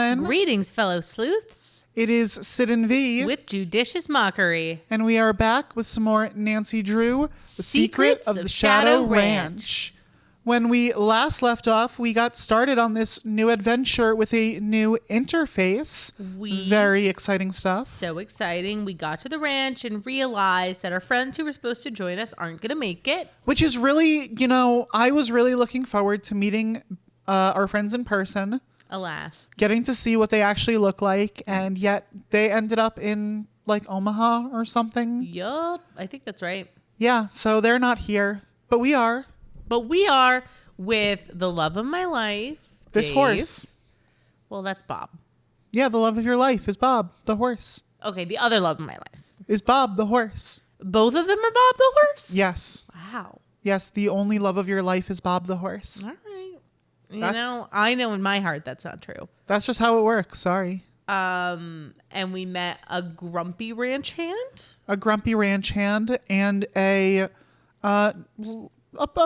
gentlemen. Greetings, fellow sleuths. It is Sid and V. With judicious mockery. And we are back with some more Nancy Drew, The Secret of the Shadow Ranch. When we last left off, we got started on this new adventure with a new interface. Very exciting stuff. So exciting. We got to the ranch and realized that our friends who were supposed to join us aren't going to make it. Which is really, I was really looking forward to meeting our friends in person. Alas. Getting to see what they actually look like, and yet they ended up in, Omaha or something. Yup, I think that's right. Yeah, so they're not here, but we are. But we are with the love of my life, This Dave. horse. Well, that's Bob. Yeah, the love of your life is Bob, the horse. Okay, the other love of my life. Is Bob, the horse. Both of them are Bob the horse? Yes. Wow. Yes, the only love of your life is Bob the horse. All right. I know in my heart that's not true. That's just how it works. Sorry. And we met a grumpy ranch hand. A grumpy ranch hand and a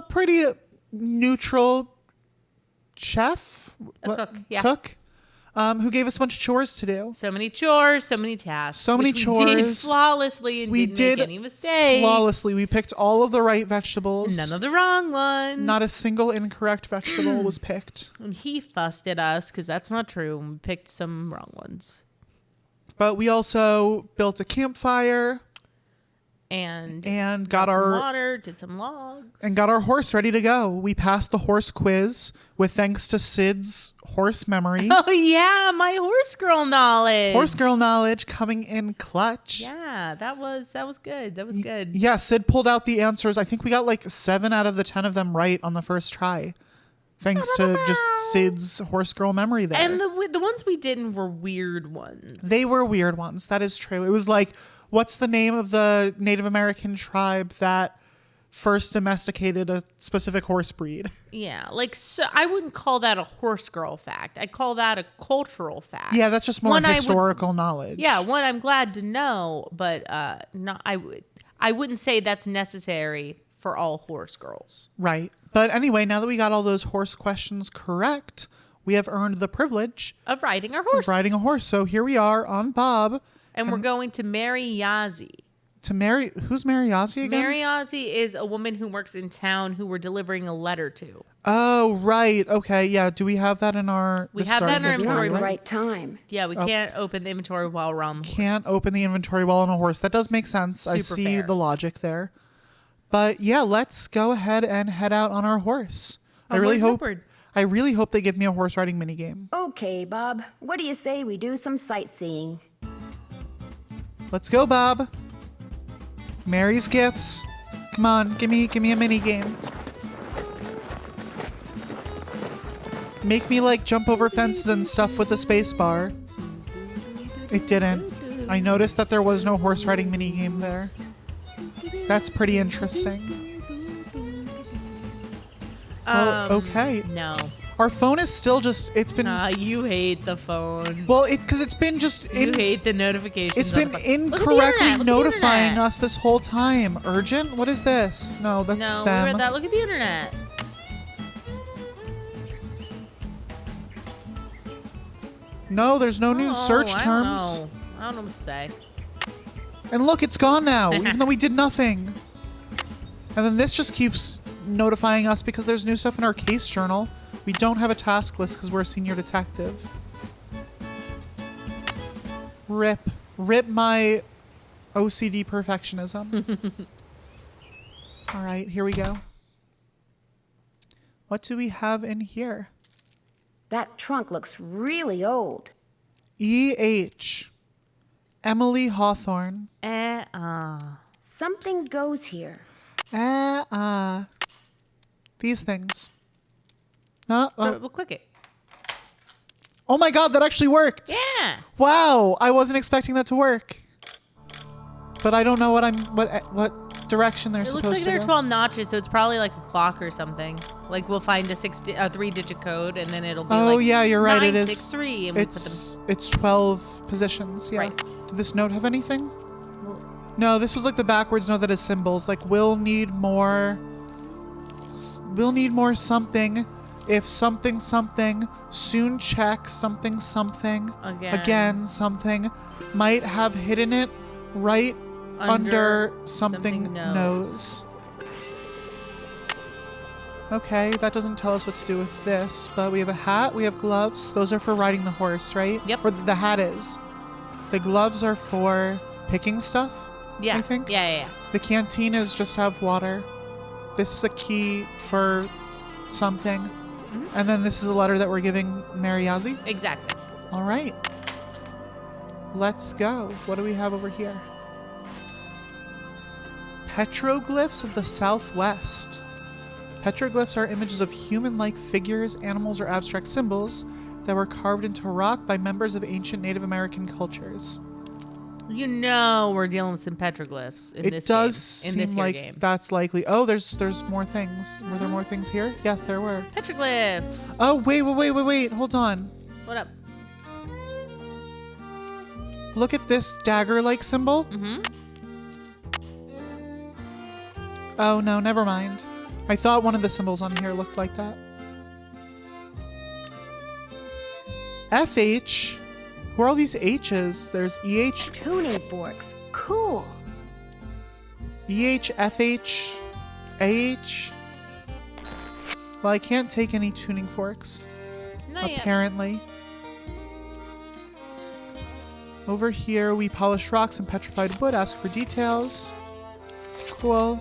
pretty neutral chef. Cook, yeah. Cook. Who gave us a bunch of chores to do. So many chores, so many tasks. So many chores. We did flawlessly and didn't make any mistakes. Flawlessly. We picked all of the right vegetables. None of the wrong ones. Not a single incorrect vegetable was picked. And he fussed at us because that's not true. We picked some wrong ones. But we also built a campfire. And got our water, did some logs. And got our horse ready to go. We passed the horse quiz with thanks to Sid's horse memory. Oh, yeah, my horse girl knowledge. Horse girl knowledge coming in clutch. Yeah, that was good. That was good. Yeah, Sid pulled out the answers. I think we got 7 out of the 10 of them right on the first try. Thanks to just Sid's horse girl memory there. And the ones we didn't were weird ones. They were weird ones. That is true. It was what's the name of the Native American tribe that first domesticated a specific horse breed? Yeah, so I wouldn't call that a horse girl fact. I call that a cultural fact. Yeah, that's just more historical knowledge. Yeah, one I'm glad to know, but I wouldn't say that's necessary for all horse girls. Right. But anyway, now that we got all those horse questions correct, we have earned the privilege of riding our horse. So here we are on Bob. And we're going to marry Yazi. Who's Mary Yazi again? Mary Yazi is a woman who works in town who we're delivering a letter to. Oh, right. Okay. Yeah. Do we have that in our... We have that in our inventory. Not the right time. Yeah, we can't open the inventory while we're on the horse. Can't open the inventory while on a horse. That does make sense. I see the logic there. But yeah, let's go ahead and head out on our horse. I really hope they give me a horse riding minigame. Okay, Bob. What do you say we do some sightseeing? Let's go, Bob. Mary's gifts. Come on, give me a mini game. Make me jump over fences and stuff with the space bar. It didn't. I noticed that there was no horse riding mini game there. That's pretty interesting. Well, okay. No. Our phone is still it's been... you hate the phone. Well, because it's been just... You hate the notifications. It's been incorrectly notifying us this whole time. Urgent? What is this? No, that's them. No, we read that. Look at the internet. No, there's no new search terms. I don't know what to say. And look, it's gone now, even though we did nothing. And then this just keeps notifying us because there's new stuff in our case journal. We don't have a task list because we're a senior detective. Rip my OCD perfectionism. All right, here we go. What do we have in here? That trunk looks really old. E.H. Emily Hawthorne. Something goes here. These things. No, We'll click it. Oh my god, that actually worked. Yeah. Wow, I wasn't expecting that to work. But I don't know what direction they're supposed to go. It looks like there are 12 notches, so it's probably like a clock or something. We'll find a 3-digit code, and then it'll be yeah, you're right. 963, and it's 12 positions. Yeah. Right. Did this note have anything? No, this was the backwards note that has symbols. We'll need more something. if something something, soon check something something, again something, might have hidden it right under something nose. Okay, that doesn't tell us what to do with this, but we have a hat, we have gloves. Those are for riding the horse, right? Yep. Or the hat is. The gloves are for picking stuff, Yeah. I think. Yeah. The canteen is just have water. This is a key for something. Mm-hmm. And then this is a letter that we're giving Mariazi. Exactly. All right. Let's go. What do we have over here? Petroglyphs of the Southwest. Petroglyphs are images of human-like figures, animals, or abstract symbols that were carved into rock by members of ancient Native American cultures. You know we're dealing with some petroglyphs in this It does game. In this seem here like game. that's likely. Oh, there's more things. Were there more things here? Yes, there were. Petroglyphs. Oh, wait. Hold on. What up? Look at this dagger-like symbol. Mm-hmm. Oh, no, never mind. I thought one of the symbols on here looked like that. FH. Who are all these H's? There's EH, Tuning forks. Cool. EH, FH, AH. Well, I can't take any tuning forks, Not yet. apparently. Over here, we polish rocks and petrified wood. Ask for details. Cool.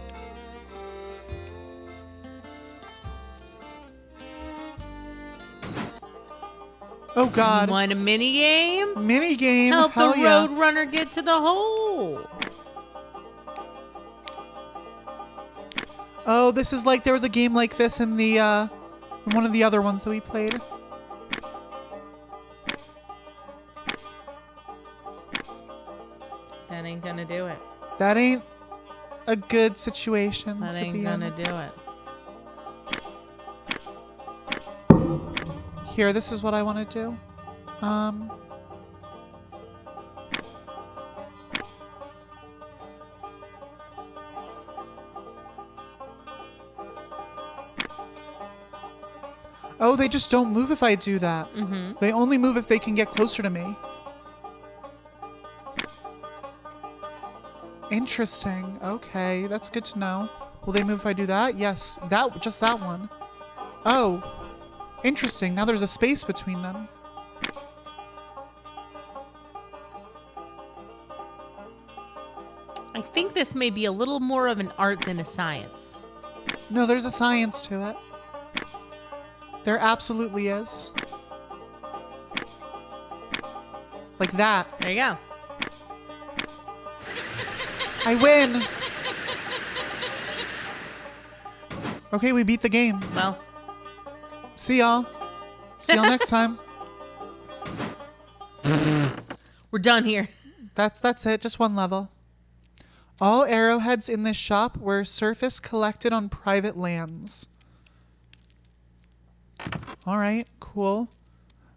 Oh God! Want a mini game? Mini game. Help Hell the yeah! road runner get to the hole. Oh, this is like there was a game like this in the in one of the other ones that we played. That ain't gonna do it. That ain't a good situation That to ain't be gonna in. do it. Here, this is what I want to do. Oh, they just don't move if I do that. Mm-hmm. They only move if they can get closer to me. Interesting. Okay, that's good to know. Will they move if I do that? Yes, just that one. Oh, interesting. Now there's a space between them. I think this may be a little more of an art than a science. No, there's a science to it. There absolutely is. Like that. There you go. I win! Okay, we beat the game. Well, See y'all. See y'all next time. we're done here. That's it. Just one level. All arrowheads in this shop were surface collected on private lands. All right, cool.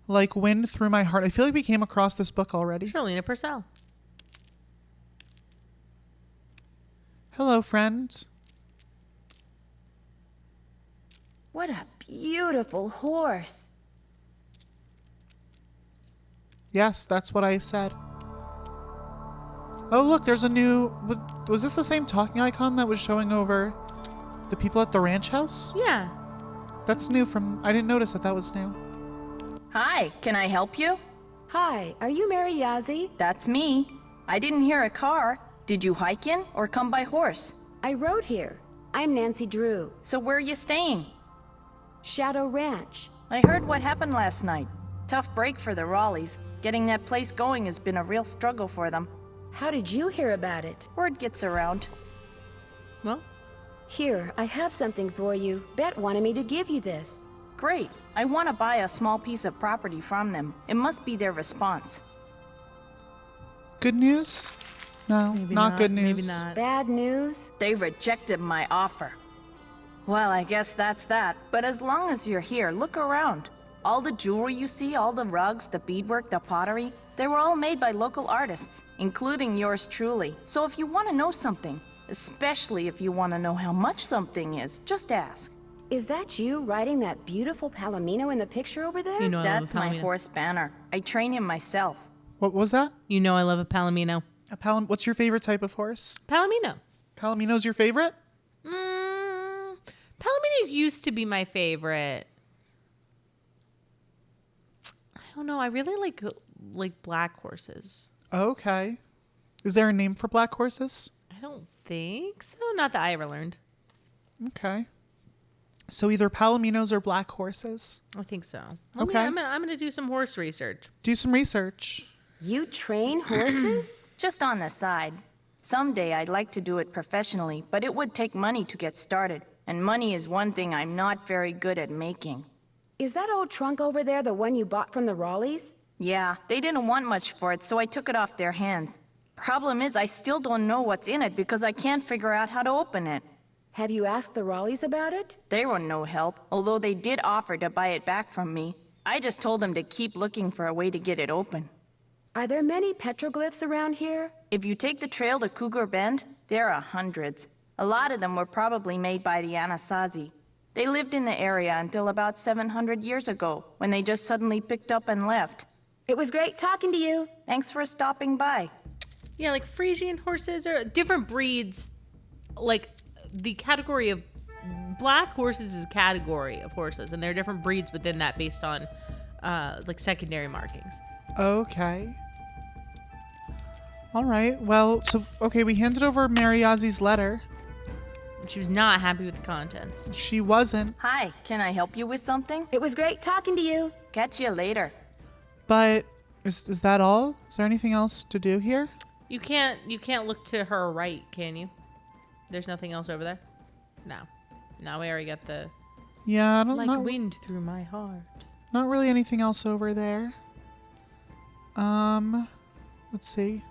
Like wind through my heart. I feel like we came across this book already. Charlena Purcell. Hello, friend. What a beautiful horse. Yes, that's what I said. Oh, look, there's a new... Was this the same talking icon that was showing over the people at the ranch house? Yeah. That's new from... I didn't notice that was new. Hi, can I help you? Hi, are you Mary Yazzie? That's me. I didn't hear a car. Did you hike in or come by horse? I rode here. I'm Nancy Drew. So where are you staying? Shadow Ranch. I heard what happened last night. Tough break for the Raleighs. Getting that place going has been a real struggle for them. How did you hear about it? Word gets around. Well, Here, I have something for you. Bet wanted me to give you this. Great. I want to buy a small piece of property from them. It must be their response. Good news? No, maybe not good Maybe news. not. Bad news? They rejected my offer. Well, I guess that's that. But as long as you're here, look around. All the jewelry you see, all the rugs, the beadwork, the pottery, they were all made by local artists, including yours truly. So if you want to know something, especially if you want to know how much something is, just ask. Is that you riding that beautiful Palomino in the picture over there? You know I love a That's my palomino. horse Banner. I train him myself. What was that? You know I love a palomino. What's your favorite type of horse? Palomino. Palomino's your favorite? Palomino used to be my favorite. I don't know. I really like black horses. Okay. Is there a name for black horses? I don't think so. Not that I ever learned. Okay. So either Palominos or black horses. I think so. Okay. I'm gonna do some horse research. Do some research. You train horses? Just on the side. Someday I'd like to do it professionally, but it would take money to get started. And money is one thing I'm not very good at making. Is that old trunk over there the one you bought from the Raleighs? Yeah, they didn't want much for it, so I took it off their hands. Problem is, I still don't know what's in it because I can't figure out how to open it. Have you asked the Raleighs about it? They were no help, although they did offer to buy it back from me. I just told them to keep looking for a way to get it open. Are there many petroglyphs around here? If you take the trail to Cougar Bend, there are hundreds. A lot of them were probably made by the Anasazi. They lived in the area until about 700 years ago, when they just suddenly picked up and left. It was great talking to you. Thanks for stopping by. Yeah, like Frisian horses are different breeds. Like the category of black horses is a category of horses, and there are different breeds within that based on like secondary markings. Okay. All right. Well, okay, we handed over Mariazi's letter. She was not happy with the contents. She wasn't, Hi, can I help you with something? It was great talking to you. Catch you later. but is that all? Is there anything else to do here? You can't look to her right, can you? There's nothing else over there? No. No, we already got the Yeah, I don't like know. wind through my heart. Not really anything else over there. Let's see.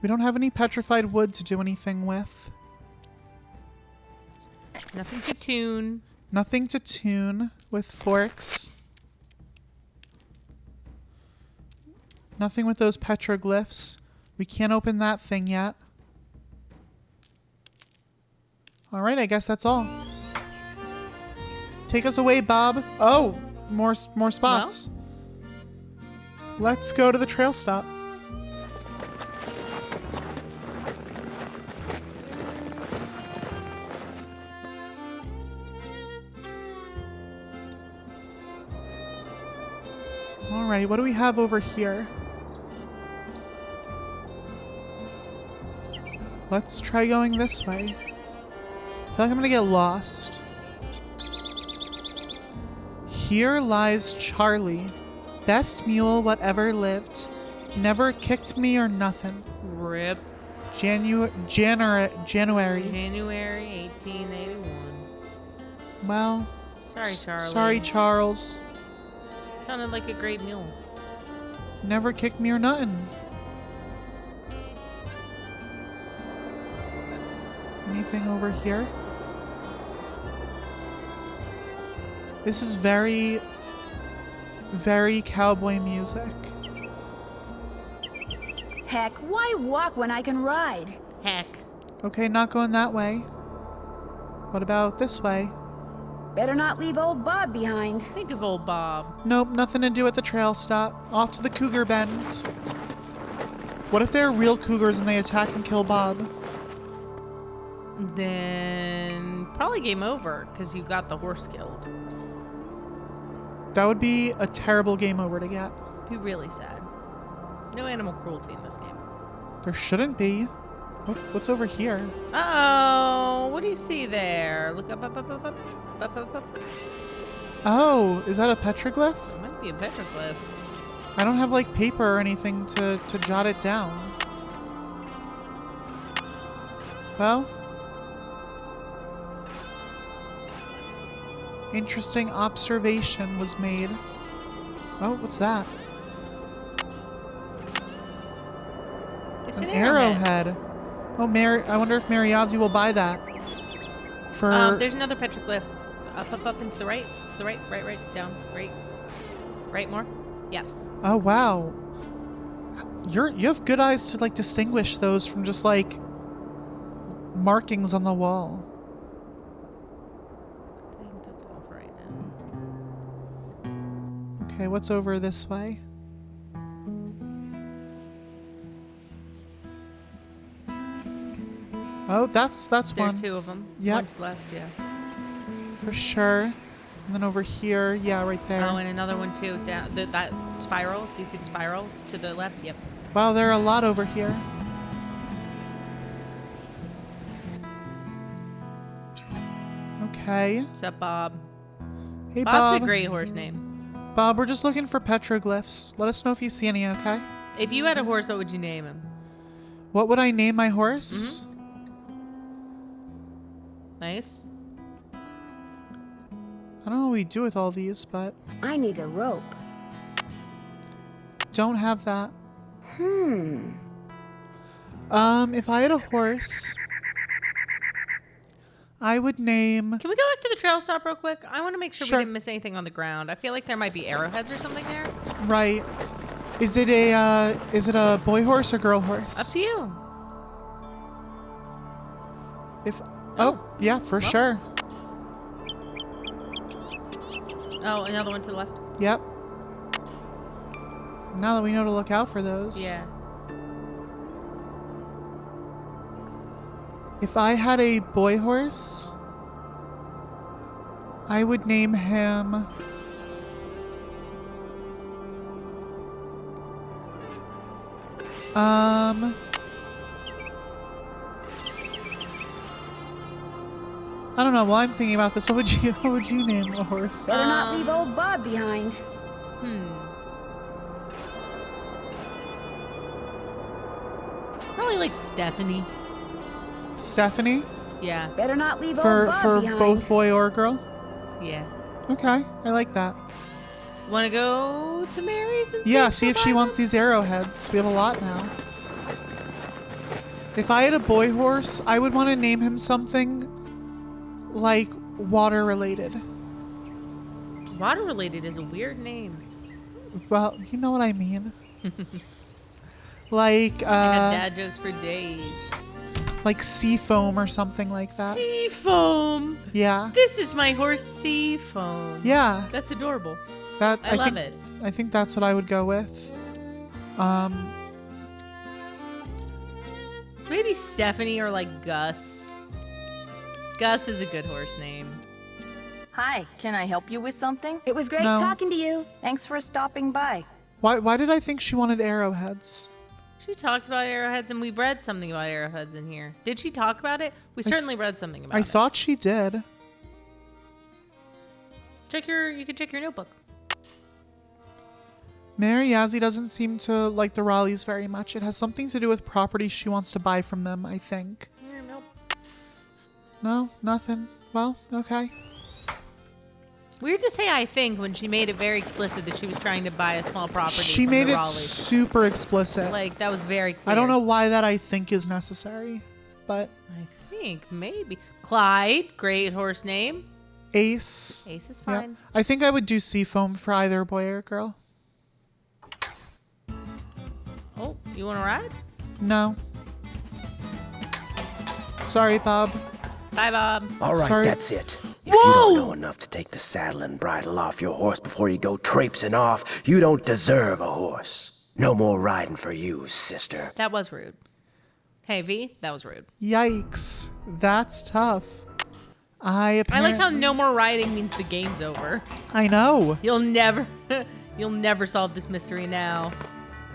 We don't have any petrified wood to do anything with. Nothing to tune. Nothing to tune with forks. Nothing with those petroglyphs. We can't open that thing yet. All right, I guess that's all. Take us away, Bob. Oh, more spots. Let's go to the trail stop. All right, what do we have over here? Let's try going this way. I feel like I'm gonna get lost. Here lies Charlie, best mule whatever lived. Never kicked me or nothing. Rip. January. January 1881. Well, Sorry, Charlie. sorry, Charles. Sounded like a great mule. Never kicked me or nothing. Anything over here? This is very, very cowboy music. Heck, why walk when I can ride? Heck. Okay, not going that way. What about this way? Better not leave old Bob behind. Think of old Bob. Nope, nothing to do at the trail stop. Off to the Cougar Bend. What if they're real cougars and they attack and kill Bob? Then probably game over because you got the horse killed. That would be a terrible game over to get. Be really sad. No animal cruelty in this game. There shouldn't be. What's over here? Uh-oh. What do you see there? Look up, up, up, up, up, up, up, up. Oh, is that a petroglyph? Might be a petroglyph. I don't have like paper or anything to jot it down. Well, interesting observation was made. Oh, what's that? It's An arrowhead. Oh, I wonder if Mariazi will buy that. For There's another petroglyph. Up, up, up, and to the right. To the right, right, down, right. Right, more? Yeah. oh wow, you have good eyes to like distinguish those from just like markings on the wall. Okay, what's over this way? Oh, that's There's one. 2 of them. Yep. One's left, yeah. For sure. And then over here, yeah, right there. Oh, and another one too. Down that spiral. Do you see the spiral to the left? Yep. Wow, there are a lot over here. Okay. What's up, Bob? Hey, Bob's Bob. a great horse name. Bob, we're just looking for petroglyphs. Let us know if you see any, okay? If you had a horse, what would you name him? What would I name my horse? Nice. I don't know what we do with all these, but I need a rope. don't have that. If I had a horse, I would name... Can we go back to the trail stop real quick? I want to make sure Sure. we didn't miss anything on the ground. I feel like there might be arrowheads or something there. Right. Is it a boy horse or girl horse? Up to you. Oh, yeah, for Well. sure. Oh, another one to the left. Yep. Now that we know to look out for those. Yeah. If I had a boy horse, I would name him... I don't know. While I'm thinking about this, what would you name a horse? Better not leave old Bob behind. Probably like Stephanie. Stephanie? Yeah. Better not leave For old Bob behind. both boy or girl? Yeah. Okay, I like that. Want to go to Mary's and Yeah, see if she she'll buy wants them? these arrowheads. We have a lot now. If I had a boy horse, I would want to name him something like water related. Water related is a weird name. Well, you know what I mean. Like I had dad jokes for days. like sea foam or something like that. Seafoam. Yeah. This is my horse, Seafoam. Yeah. That's adorable. That I love think, it. I think that's what I would go with. Maybe Stephanie or like Gus. Gus is a good horse name. Hi, can I help you with something? It was great No. talking to you. Thanks for stopping by. Why did I think she wanted arrowheads? She talked about arrowheads, and we read something about arrowheads in here. Did she talk about it? We certainly read something about I it. thought she did. You can check your notebook. Mary Yazzie doesn't seem to like the Raleighs very much. It has something to do with property she wants to buy from them, I think. Nope. No, nothing. Well, okay. Weird to say I think when she made it very explicit that she was trying to buy a small property. She from made the it Raleighs. super explicit. Like, that was very clear. I don't know why that I think is necessary, but I think maybe. Clyde, great horse name. Ace. Ace is Yeah. fine. I think I would do Seafoam for either boy or girl. Oh, you want to ride? No. Sorry, Bob. Bye, Bob. All right, Sorry. that's it. If you don't know enough to take the saddle and bridle off your horse before you go traipsing off, you don't deserve a horse. No more riding for you, sister. That was rude. Hey, V, that was rude. Yikes. That's tough. I like how no more riding means the game's over. I know. You'll never solve this mystery now.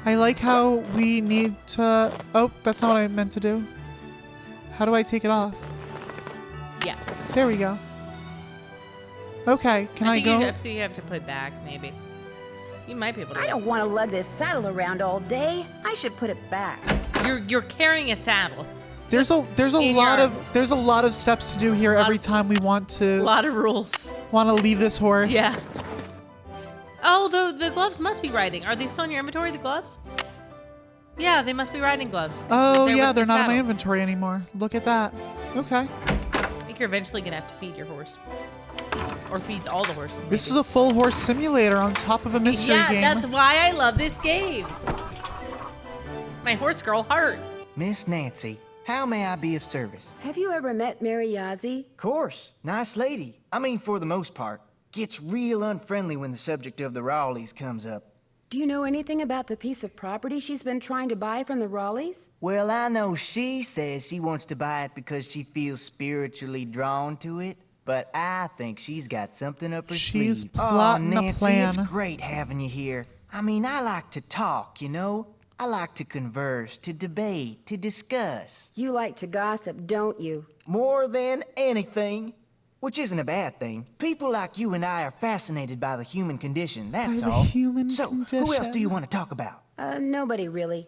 I like how we need to... Oh, that's not what I meant to do. How do I take it off? Yeah. There we go. Okay, can I think go? You have to play back, maybe. You might be able to. I don't want to lug this saddle around all day. I should put it back. You're carrying a saddle. There's a in lot your of arms. there's a lot of steps to do here every of- time we want A to lot of rules. leave this horse. Yeah. Oh, the gloves must be riding. Are they still in your inventory, the gloves? Yeah, they must be riding gloves. Oh yeah, with they're the not in my saddle. inventory anymore. Look at that. Okay. I think you're eventually going to have to feed your horse. Or feed all the horses. This is maybe. a full horse simulator on top of a mystery Yeah, game. that's why I love this game. My horse girl heart. Miss Nancy, how may I be of service? Have you ever met Mary Yazzie? Course, nice lady. I mean, for the most part. gets real unfriendly when the subject of the Raleighs comes up. Do you know anything about the piece of property she's been trying to buy from the Raleighs? Well, I know she says she wants to buy it because she feels spiritually drawn to it, but I think she's got something up her She's sleeve. plotting a Nancy, plan. it's great having you here. I mean, I like to talk, you know? I like to converse, to debate, to discuss. You like to gossip, don't you? More than anything. Which isn't a bad thing. People like you and I are fascinated by the human condition, that's By the all. human so, who else do condition. you want to talk about? Nobody really.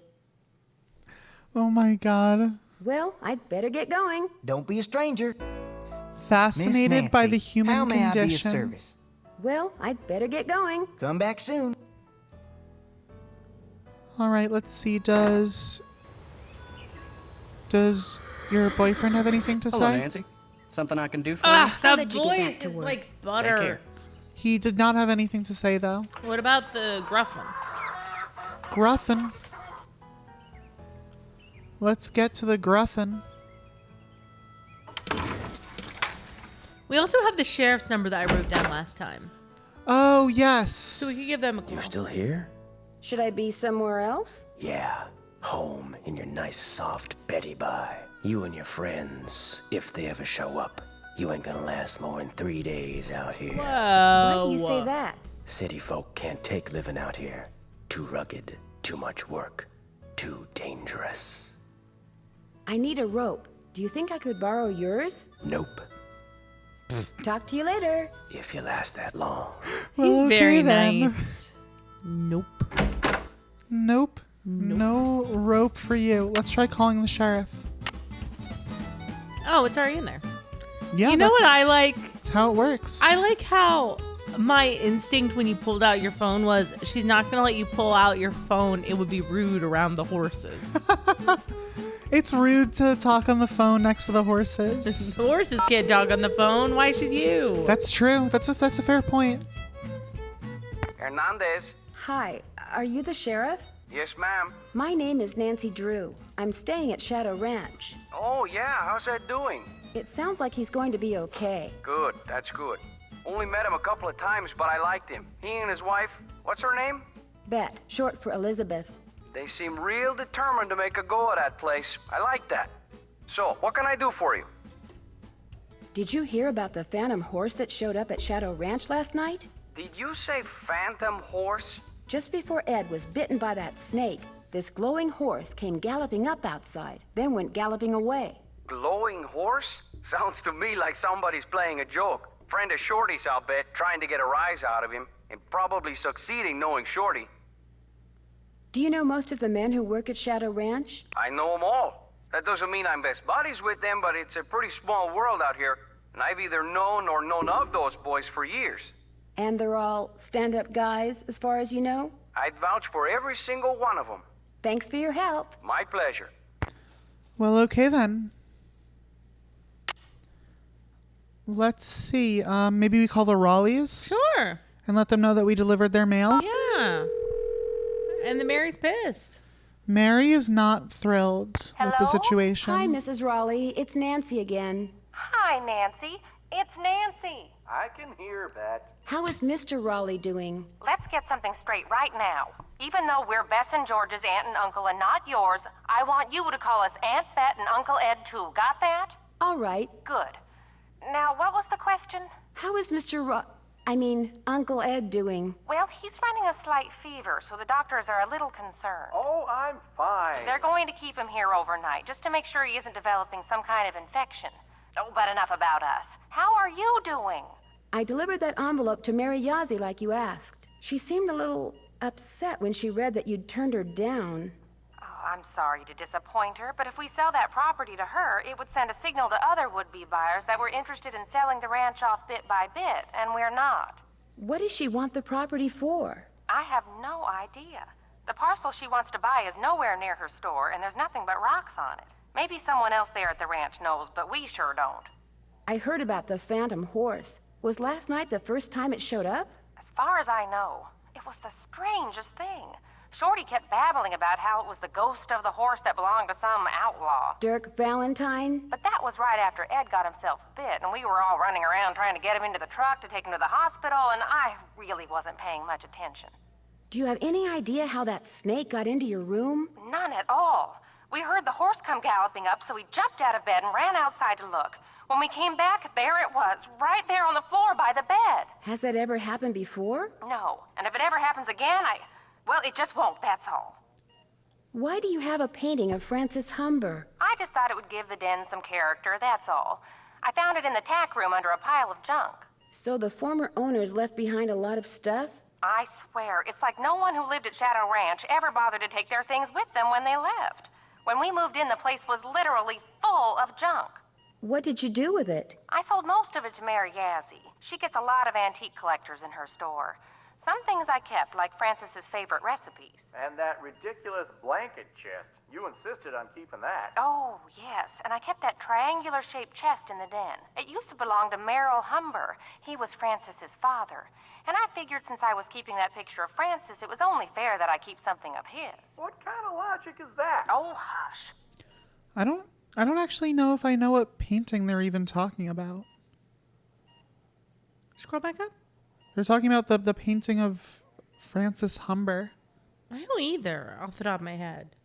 Oh my god. Well, I'd better get going. Don't be a stranger. Fascinated Miss by Nancy, the human how may I be of condition. service? Well, I'd better get going. Come back soon. All right, let's see. Does your boyfriend have anything to Hello, say? Nancy. Something I can do for you? Ah, that did you get back voice to is work? like Take butter. care. He did not have anything to say though. What about the Gruffin? Gruffin. Let's get to the Gruffin. We also have the sheriff's number that I wrote down last time, Oh yes. so we could give them a call. You still here? Should I be somewhere else? Yeah. Home in your nice soft Betty bye. You and your friends, if they ever show up, you ain't gonna last more than 3 days out here. Why Whoa. do you say that? City folk can't take living out here. Too rugged, too much work, too dangerous. I need a rope. Do you think I could borrow yours? Nope, Talk to you later. if you last that long. He's Well, okay very then. nice. Nope. Nope. No rope for you. Let's try calling the sheriff. Oh, it's already in there. Yeah, You know what I like? That's how it works. I like how my instinct when you pulled out your phone was she's not going to let you pull out your phone. It would be rude around the horses. It's rude to talk on the phone next to the horses. The horses can't talk on the phone. Why should you? That's true. That's a fair point. Hernandez. Hi, are you the sheriff? Yes, ma'am. My name is Nancy Drew. I'm staying at Shadow Ranch. Oh, yeah, how's that doing? It sounds like he's going to be okay. Good, that's good. Only met him a couple of times, but I liked him. He and his wife, what's her name? Bet, short for Elizabeth. They seem real determined to make a go of that place. I like that. So, what can I do for you? Did you hear about the phantom horse that showed up at Shadow Ranch last night? Did you say phantom horse? Just before Ed was bitten by that snake, this glowing horse came galloping up outside, then went galloping away. Glowing horse? Sounds to me like somebody's playing a joke. Friend of Shorty's, I'll bet, trying to get a rise out of him, and probably succeeding knowing Shorty. Do you know most of the men who work at Shadow Ranch? I know them all. That doesn't mean I'm best buddies with them, but it's a pretty small world out here, and I've either known or known of those boys for years. And they're all stand-up guys, as far as you know? I'd vouch for every single one of them. Thanks for your help. My pleasure. Well, okay then. Let's see. Maybe we call the Raleighs Sure. and let them know that we delivered their mail. Yeah. And the Mary's pissed. Mary is not thrilled with the Hello? situation. Hi, Mrs. Raleigh. It's Nancy again. Hi, Nancy. It's Nancy. I can hear that. How is Mr. Raleigh doing? Let's get something straight right now. Even though we're Bess and George's aunt and uncle and not yours, I want you to call us Aunt Bet and Uncle Ed too. Got that? All right. Good. Now, what was the question? How is Uncle Ed doing? Well, he's running a slight fever, so the doctors are a little concerned. Oh, I'm fine. They're going to keep him here overnight, just to make sure he isn't developing some kind of infection. Oh, but enough about us. How are you doing? I delivered that envelope to Mary Yazzie like you asked. She seemed a little upset when she read that you'd turned her down. Oh, I'm sorry to disappoint her, but if we sell that property to her, it would send a signal to other would-be buyers that we're interested in selling the ranch off bit by bit, and we're not. What does she want the property for? I have no idea. The parcel she wants to buy is nowhere near her store, and there's nothing but rocks on it. Maybe someone else there at the ranch knows, but we sure don't. I heard about the phantom horse. Was last night the first time it showed up? As far as I know, it was the strangest thing. Shorty kept babbling about how it was the ghost of the horse that belonged to some outlaw. Dirk Valentine? But that was right after Ed got himself bit, and we were all running around trying to get him into the truck to take him to the hospital, and I really wasn't paying much attention. Do you have any idea how that snake got into your room? None at all. We heard the horse come galloping up, so we jumped out of bed and ran outside to look. When we came back, there it was, right there on the floor by the bed. Has that ever happened before? No, and if it ever happens again, well, it just won't, that's all. Why do you have a painting of Francis Humber? I just thought it would give the den some character, that's all. I found it in the tack room under a pile of junk. So the former owners left behind a lot of stuff? I swear, it's like no one who lived at Shadow Ranch ever bothered to take their things with them when they left. When we moved in, the place was literally full of junk. What did you do with it? I sold most of it to Mary Yazzie. She gets a lot of antique collectors in her store. Some things I kept, like Francis's favorite recipes. And that ridiculous blanket chest. You insisted on keeping that. Oh, yes, and I kept that triangular-shaped chest in the den. It used to belong to Merrill Humber. He was Francis's father. And I figured since I was keeping that picture of Francis, it was only fair that I keep something of his. What kind of logic is that? Oh, hush. I don't actually know if I know what painting they're even talking about. Scroll back up. They're talking about the painting of Francis Humber. I don't either, off the top of my head.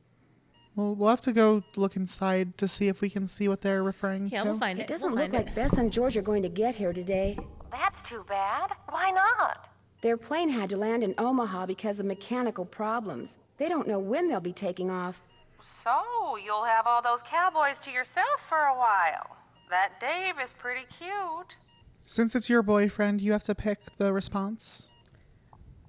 Well, we'll have to go look inside to see if we can see what they're referring Yeah, to. we'll find it. It doesn't We'll look find like Bess and George are going to get here today. That's too bad. Why not? Their plane had to land in Omaha because of mechanical problems. They don't know when they'll be taking off. So, you'll have all those cowboys to yourself for a while. That Dave is pretty cute. Since it's your boyfriend, you have to pick the response.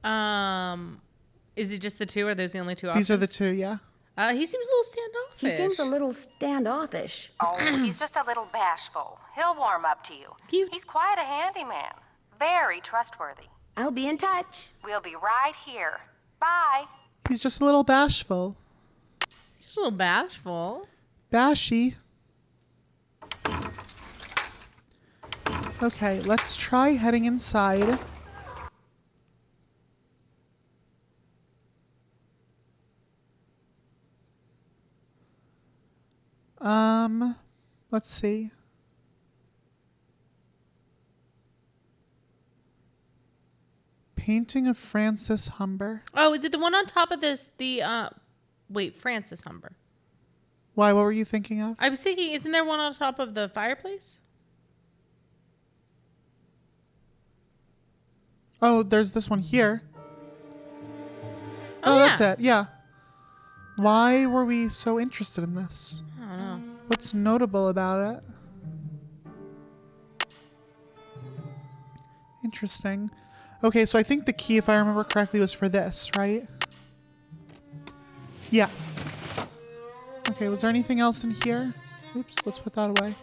Is it just the two, or are those the only two options? These are the two, yeah. He seems a little standoffish. He seems a little standoffish. Oh, he's just a little bashful. He'll warm up to you. Cute. He's quite a handyman. Very trustworthy. I'll be in touch. We'll be right here. Bye. He's just a little bashful. He's a little bashful. Bashy. Okay, let's try heading inside. Let's see. Painting of Francis Humber. Oh, is it the one on top of this? Wait, Francis Humber. Why? What were you thinking of? I was thinking, isn't there one on top of the fireplace? Oh, there's this one here. Oh, that's it. Yeah. Why were we so interested in this? I don't know. What's notable about it? Interesting. Okay, so I think the key, if I remember correctly, was for this, right? Yeah. Okay, was there anything else in here? Oops, let's put that away.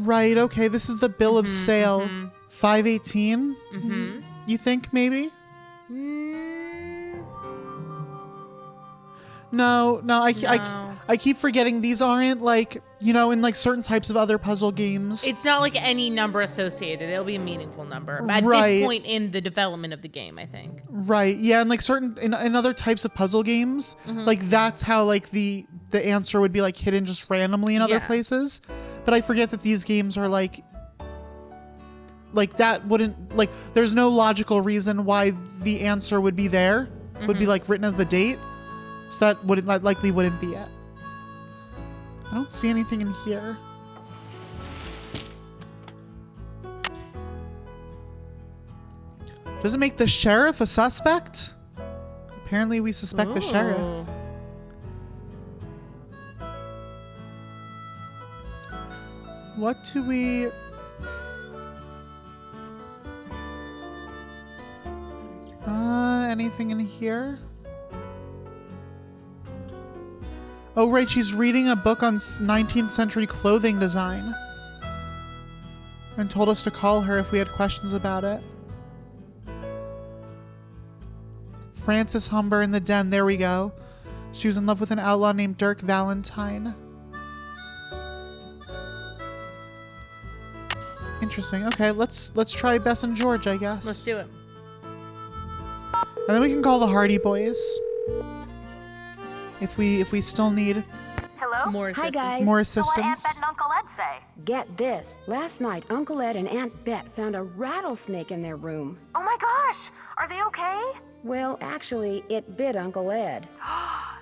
Right, okay, this is the bill of sale. 518? Mm-hmm. You think, maybe? No, I keep forgetting these aren't like, you know, in like certain types of other puzzle games. It's not like any number associated. It'll be a meaningful number. At Right. this point in the development of the game, I think. Right, yeah, and like certain, in other types of puzzle games, like that's how like the answer would be like hidden just randomly in other Yeah. places. But I forget that these games are like that wouldn't, like, there's no logical reason why the answer would be there, would be like written as the date. So that likely wouldn't be it. I don't see anything in here. Does it make the sheriff a suspect? Apparently we suspect the sheriff. Ooh. What do we... anything in here? Oh, right, she's reading a book on 19th century clothing design. And told us to call her if we had questions about it. Francis Humber in the den, there we go. She was in love with an outlaw named Dirk Valentine. Interesting. Okay, let's try Bess and George, I guess. Let's do it. And then we can call the Hardy Boys. If we still need Hello? More Hi, assistance. guys. more So what Aunt assistance. Bet and Uncle Ed say? Get this. Last night, Uncle Ed and Aunt Bet found a rattlesnake in their room. Oh my gosh! Are they okay? Well, actually, it bit Uncle Ed.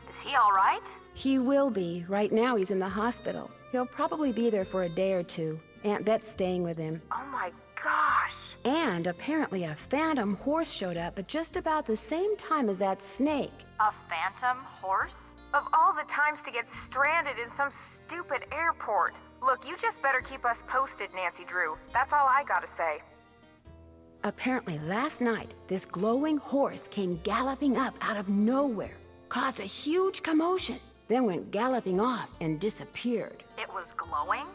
Is he all right? He will be. Right now, he's in the hospital. He'll probably be there for a day or two. Aunt Bet's staying with him. Oh my gosh! And apparently a phantom horse showed up at just about the same time as that snake. A phantom horse? Of all the times to get stranded in some stupid airport. Look, you just better keep us posted, Nancy Drew. That's all I gotta say. Apparently last night, this glowing horse came galloping up out of nowhere, caused a huge commotion, then went galloping off and disappeared. It was glowing?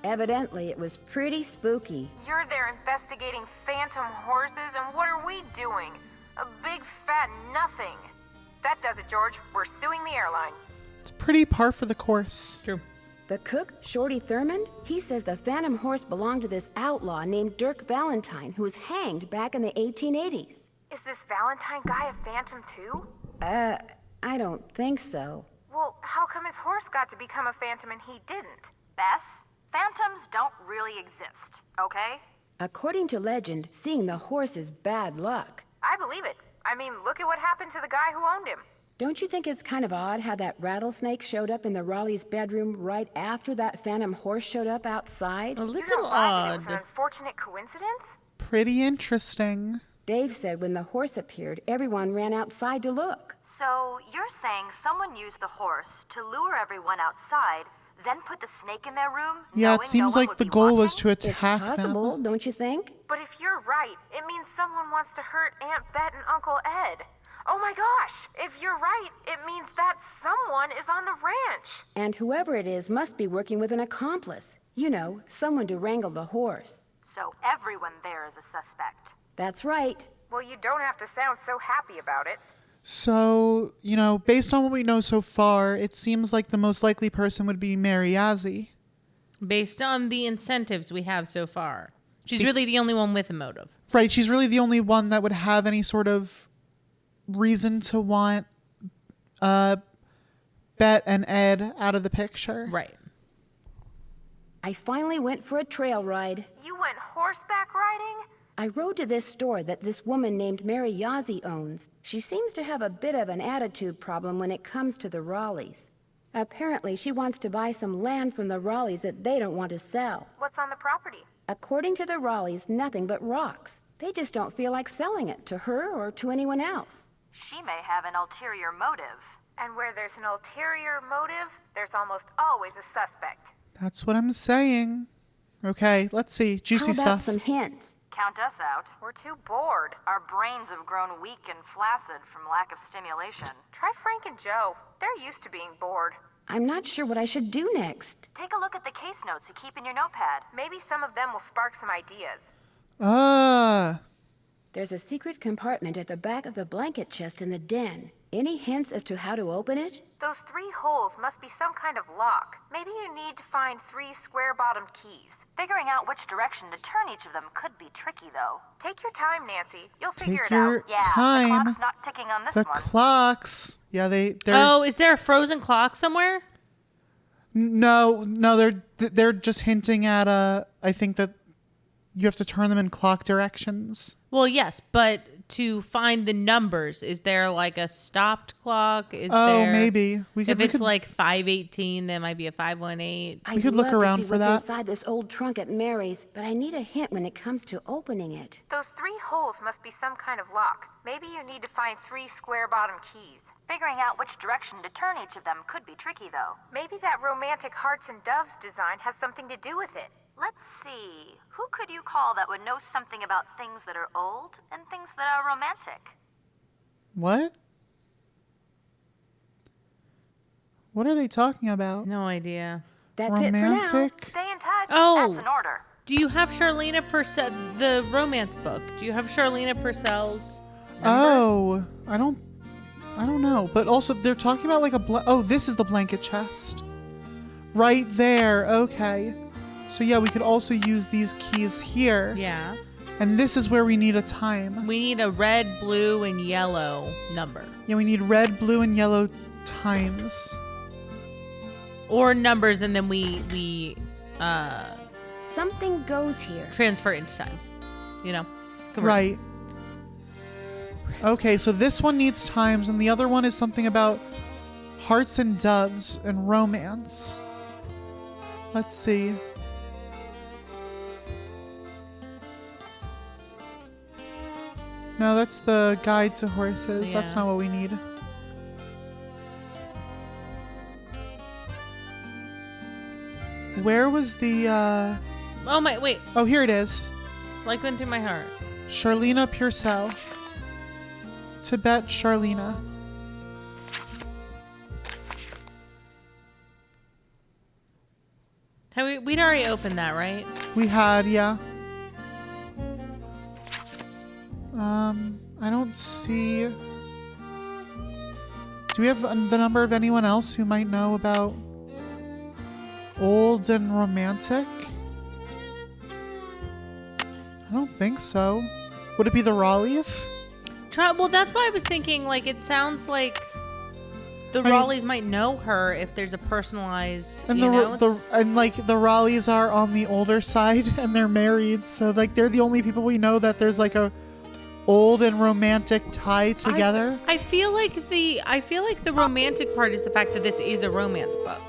Evidently, it was pretty spooky. You're there investigating phantom horses, and what are we doing? A big fat nothing. That does it, George. We're suing the airline. It's pretty par for the course. True. The cook, Shorty Thurmond, he says the phantom horse belonged to this outlaw named Dirk Valentine, who was hanged back in the 1880s. Is this Valentine guy a phantom too? I don't think so. Well, how come his horse got to become a phantom and he didn't? Bess, phantoms don't really exist, okay? According to legend, seeing the horse is bad luck. I believe it. I mean, look at what happened to the guy who owned him. Don't you think it's kind of odd how that rattlesnake showed up in the Raleigh's bedroom right after that phantom horse showed up outside? A You little don't buy that it was odd. an unfortunate coincidence? Pretty interesting. Dave said when the horse appeared, everyone ran outside to look. So you're saying someone used the horse to lure everyone outside, then put the snake in their room? Yeah, knowing it seems no one like would the be goal was watching? to It's attack possible, them. don't you think? But if you're right, it means someone wants to hurt Aunt Bet and Uncle Ed. Oh my gosh! If you're right, it means that someone is on the ranch. And whoever it is must be working with an accomplice. You know, someone to wrangle the horse. So everyone there is a suspect. That's right. Well, you don't have to sound so happy about it. So, based on what we know so far, it seems like the most likely person would be Mary Yazzie. Based on the incentives we have so far. She's really the only one with a motive. Right, she's really the only one that would have any sort of reason to want Bet and Ed out of the picture. Right. I finally went for a trail ride. You went horseback riding? I rode to this store that this woman named Mary Yazzie owns. She seems to have a bit of an attitude problem when it comes to the Raleighs. Apparently, she wants to buy some land from the Raleighs that they don't want to sell. What's on the property? According to the Raleighs, nothing but rocks. They just don't feel like selling it to her or to anyone else. She may have an ulterior motive. And where there's an ulterior motive, there's almost always a suspect. That's what I'm saying. Okay, let's see. Juicy How about stuff. some hints? Count us out. We're too bored. Our brains have grown weak and flaccid from lack of stimulation. Try Frank and Joe. They're used to being bored. I'm not sure what I should do next. Take a look at the case notes you keep in your notepad. Maybe some of them will spark some ideas. There's a secret compartment at the back of the blanket chest in the den. Any hints as to how to open it? Those 3 holes must be some kind of lock. Maybe you need to find 3 square-bottomed keys. Figuring out which direction to turn each of them could be tricky, though. Take your time, Nancy. You'll figure Take it your out. Yeah, time. the clock's not ticking on this The one. clocks. Yeah, they're Oh, is there a frozen clock somewhere? No, they're just hinting at I think that you have to turn them in clock directions. Well, yes, but to find the numbers, is there like a stopped clock? Is Oh, there, maybe. If it's like 518, there might be a 518. I'd could look love around to see for what's that. inside this old trunk at Mary's, but I need a hint when it comes to opening it. Those 3 holes must be some kind of lock. Maybe you need to find 3 square-bottomed keys. Figuring out which direction to turn each of them could be tricky, though. Maybe that romantic hearts and doves design has something to do with it. Let's see. Who could you call that would know something about things that are old and things that are romantic? What? What are they talking about? No idea. That's it for now. Romantic? Stay in touch. Oh, That's an order. do you have Charlena Purcell, the romance book? Do you have Charlena Purcell's number? Oh, I don't know. But also, they're talking about like oh, this is the blanket chest. Right there. Okay. So yeah, we could also use these keys here. Yeah. And this is where we need a time. We need a red, blue, and yellow number. Yeah, we need red, blue, and yellow times. Or numbers, and then we Something goes here. transfer into times. You know? Convert. Right. Okay, so this one needs times, and the other one is something about hearts and doves and romance. Let's see. No, that's the guide to horses. That's Yeah. not what we need. Where was the, Oh, my, wait. Oh, here it is. Like went through my heart. Charlena Purcell. Tibet Charlena. We'd already opened that, right? We had, yeah. I don't see... Do we have the number of anyone else who might know about old and romantic? I don't think so. Would it be the Raleighs? Well, that's why I was thinking, like, it sounds like the Raleighs might know her if there's a personalized, And you know? the Raleighs are on the older side and they're married, so like they're the only people we know that there's like a old and romantic tie together. I feel like the romantic part is the fact that this is a romance book.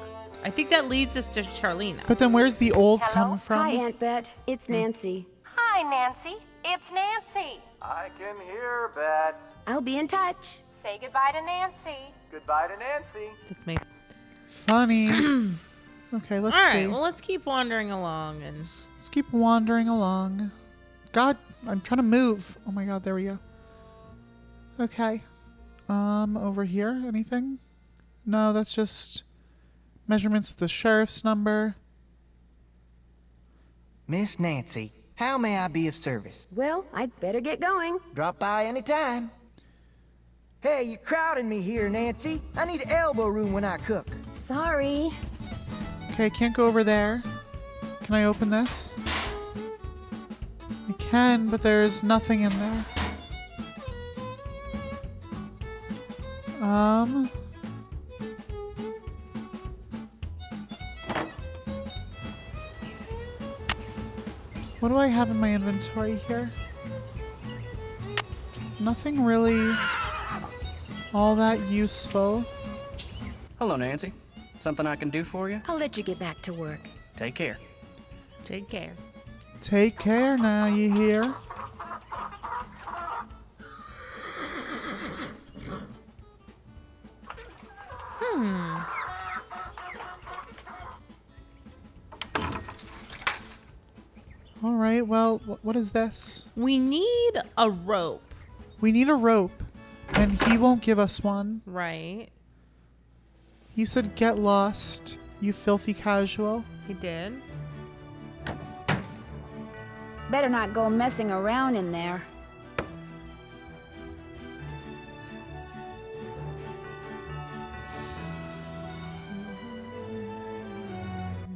I think that leads us to Charlena. But then where's the old come from? Hi, Aunt Bet. It's Nancy. Hi, Nancy. It's Nancy. I can hear, Bet. I'll be in touch. Say goodbye to Nancy. Goodbye to Nancy. That's me. Funny. Okay, let's All see. right, well, let's keep wandering along and Let's keep wandering along. God, I'm trying to move. Oh my god, there we go. Okay. Over here, anything? No, that's just measurements of the sheriff's number. Miss Nancy, how may I be of service? Well, I'd better get going. Drop by anytime. Hey, you're crowding me here, Nancy. I need elbow room when I cook. Sorry. Okay, I can't go over there. Can I open this? I can, but there's nothing in there. What do I have in my inventory here? Nothing really all that useful. Hello, Nancy. Something I can do for you? I'll let you get back to work. Take care. take care. Take care now, you hear? All right, well, what is this? We need a rope. We need a rope, and he won't give us one. Right. He said, get lost, you filthy casual. He did. Better not go messing around in there.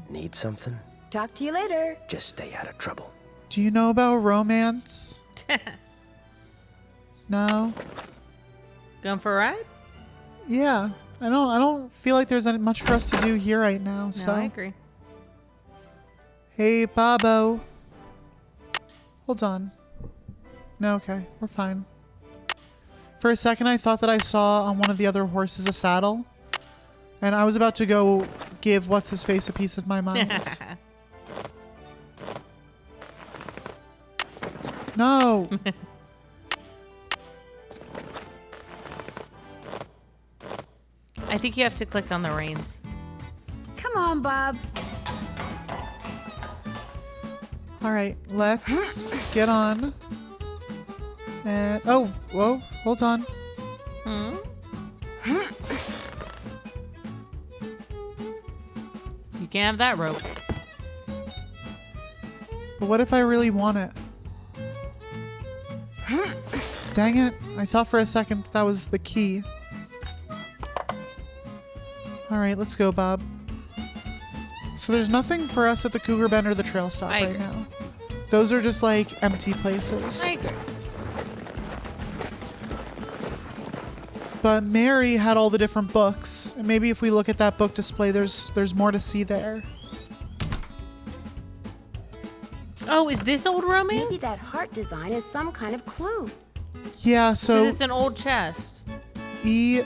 Need something? Talk to you later. Just stay out of trouble. Do you know about romance? No? Going for a ride? Yeah. I don't feel like there's much for us to do here right now, so. No, I agree. Hey, Bobo. Hold on. No, okay. We're fine. For a second, I thought that I saw on one of the other horses a saddle. And I was about to go give What's-His-Face a piece of my mind. No! I think you have to click on the reins. Come on, Bob. All right, let's get on. And oh, whoa, hold on. You can have that rope. But what if I really want it? Dang it. I thought for a second that was the key. All right, let's go, Bob. So there's nothing for us at the Cougar Bend or the Trail Stop I right agree. now. Those are just like empty places. I agree. But Mary had all the different books. And maybe if we look at that book display, there's more to see there. Oh, is this old romance? Maybe that heart design is some kind of clue. Yeah, so Because it's an old chest. E.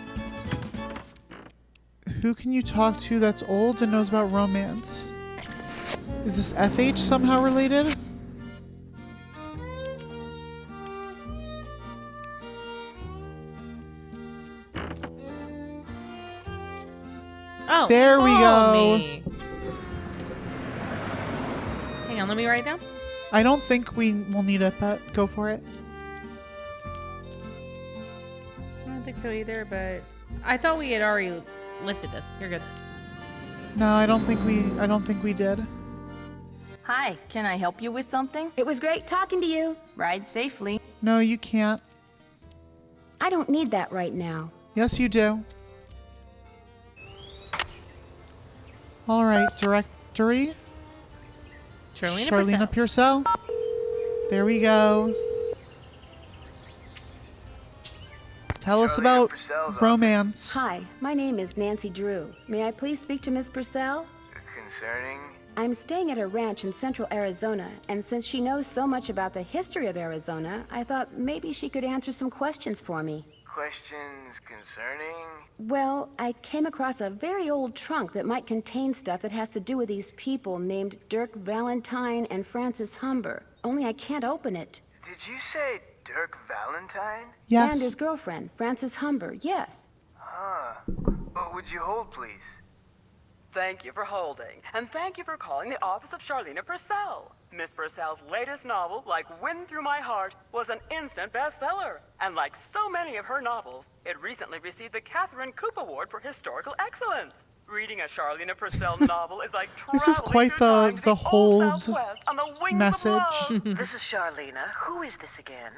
Who can you talk to that's old and knows about romance? Is this FH somehow related? Oh, There we call go. me. Hang on, let me write it down. I don't think we will need it, but go for it. I don't think so either, but I thought we had already lifted this. You're good. No, I don't think we did. Hi, can I help you with something? It was great talking to you. Ride safely. No, you can't. I don't need that right now. Yes, you do. All right, directory. Charlena Purcell. There we go. Tell us about romance. Hi, my name is Nancy Drew. May I please speak to Miss Purcell? Concerning? I'm staying at a ranch in central Arizona, and since she knows so much about the history of Arizona, I thought maybe she could answer some questions for me. Questions concerning? Well, I came across a very old trunk that might contain stuff that has to do with these people named Dirk Valentine and Francis Humber. Only I can't open it. Did you say Dirk Valentine? Yes. And his girlfriend, Francis Humber, yes. Huh. Would you hold, please? Thank you for holding, and thank you for calling the office of Charlena Purcell. Miss Purcell's latest novel, Like Wind Through My Heart, was an instant bestseller. And like so many of her novels, it recently received the Catherine Coop Award for Historical Excellence. Reading a Charlena Purcell novel is like This is quite traveling through the time to old hold Southwest on the wings message. of love. This is Charlena. Who is this again?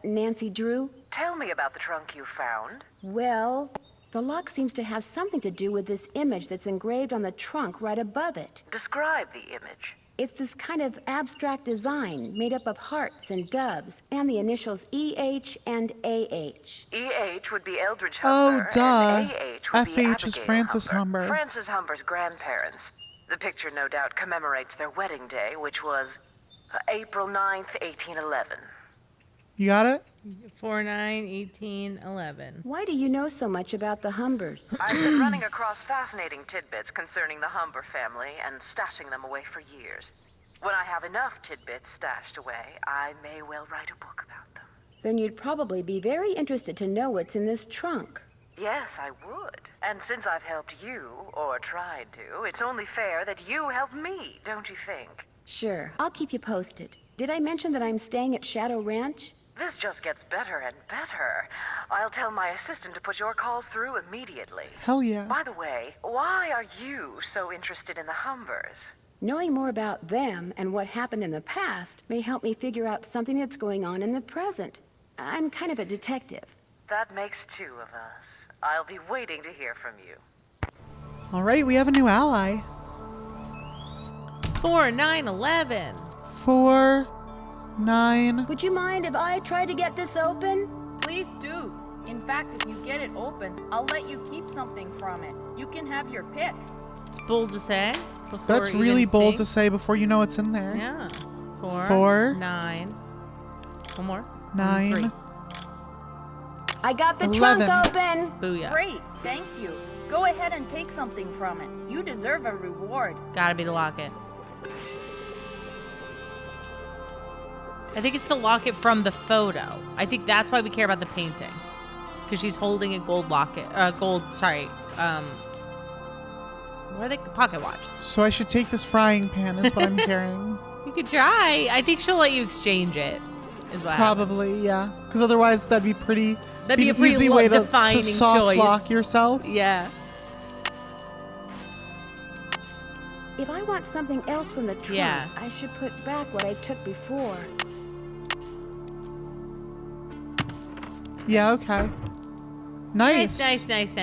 Nancy Drew? Tell me about the trunk you found. Well, the lock seems to have something to do with this image that's engraved on the trunk right above it. Describe the image. It's this kind of abstract design made up of hearts and doves, and the initials EH and AH. EH would be Eldridge Oh, Humber, duh. and AH would be FH is Abigail Francis Humber. Francis Humber's grandparents. The picture no doubt commemorates their wedding day, which was April 9th, 1811. You got it? 491811. Why do you know so much about the Humbers? I've been running across fascinating tidbits concerning the Humber family and stashing them away for years. When I have enough tidbits stashed away, I may well write a book about them. Then you'd probably be very interested to know what's in this trunk. Yes, I would. And since I've helped you, or tried to, it's only fair that you help me, don't you think? Sure, I'll keep you posted. Did I mention that I'm staying at Shadow Ranch? This just gets better and better. I'll tell my assistant to put your calls through immediately. Hell yeah. By the way, why are you so interested in the Humbers? Knowing more about them and what happened in the past may help me figure out something that's going on in the present. I'm kind of a detective. That makes two of us. I'll be waiting to hear from you. All right, we have a new ally. 4911. 4, 9. Would you mind if I try to get this open? Please do. In fact, if you get it open, I'll let you keep something from it. You can have your pick. It's bold to say. That's really bold to say before you know what's in there. Yeah. 4, 4, 9. One more. 9. 3. I got the 11. trunk open. Booyah. Great, thank you. Go ahead and take something from it. You deserve a reward. Gotta be the locket. I think it's the locket from the photo. I think that's why we care about the painting. Because she's holding a gold locket. What are they? Pocket watch. So I should take this frying pan is what I'm carrying. You could try. I think she'll let you exchange it. Is what Probably, yeah. Because otherwise that'd be pretty... That'd be a pretty easy way to defining soft choice. lock yourself. Yeah. If I want something else from the trunk, Yeah. I should put back what I took before. Yeah, okay. Nice. Nice.